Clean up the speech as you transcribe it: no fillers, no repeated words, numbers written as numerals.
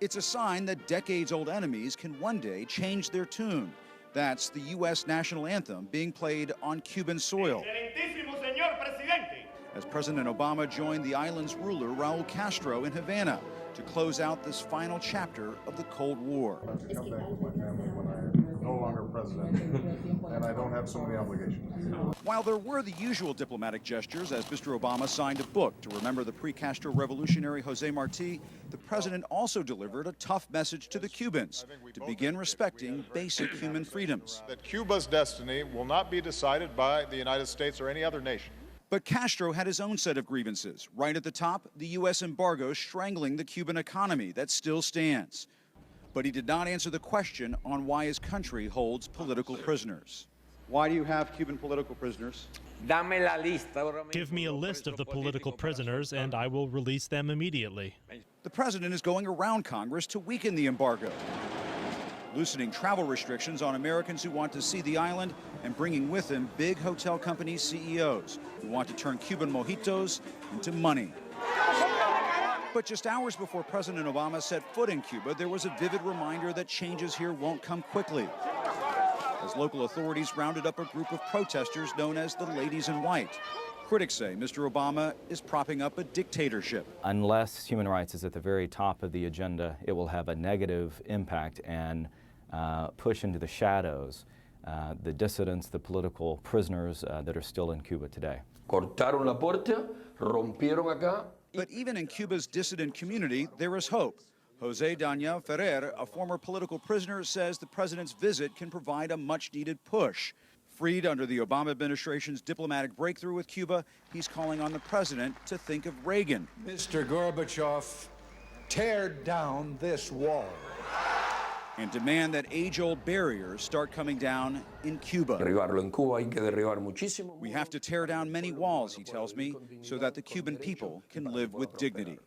It's a sign that decades-old enemies can one day change their tune. That's the U.S. national anthem being played on Cuban soil. As President Obama joined the island's ruler, Raul Castro, in Havana to close out this final chapter of the Cold War. I have to come back to my family when I'm no longer president and I don't have so many obligations. While there were the usual diplomatic gestures as Mr. Obama signed a book to remember the pre-Castro revolutionary Jose Marti, the president also delivered a tough message to the Cubans to begin respecting basic human freedoms. That Cuba's destiny will not be decided by the United States or any other nation. But Castro had his own set of grievances. Right at the top, the U.S. embargo strangling the Cuban economy that still stands. But he did not answer the question on why his country holds political prisoners. Why do you have Cuban political prisoners? Give me a list of the political prisoners and I will release them immediately. The president is going around Congress to weaken the embargo, loosening travel restrictions on Americans who want to see the island and bringing with them big hotel company CEOs who want to turn Cuban mojitos into money. But just hours before President Obama set foot in Cuba, there was a vivid reminder that changes here won't come quickly, as local authorities rounded up a group of protesters known as the Ladies in White. Critics say Mr. Obama is propping up a dictatorship. Unless human rights is at the very top of the agenda, it will have a negative impact and push into the shadows the dissidents, the political prisoners that are still in Cuba today. Cortaron la puerta, rompieron acá. But even in Cuba's dissident community, there is hope. Jose Daniel Ferrer, a former political prisoner, says the president's visit can provide a much-needed push. Freed under the Obama administration's diplomatic breakthrough with Cuba, he's calling on the president to think of Reagan. Mr. Gorbachev, tear down this wall. And demand that age-old barriers start coming down in Cuba. We have to tear down many walls, he tells me, so that the Cuban people can live with dignity.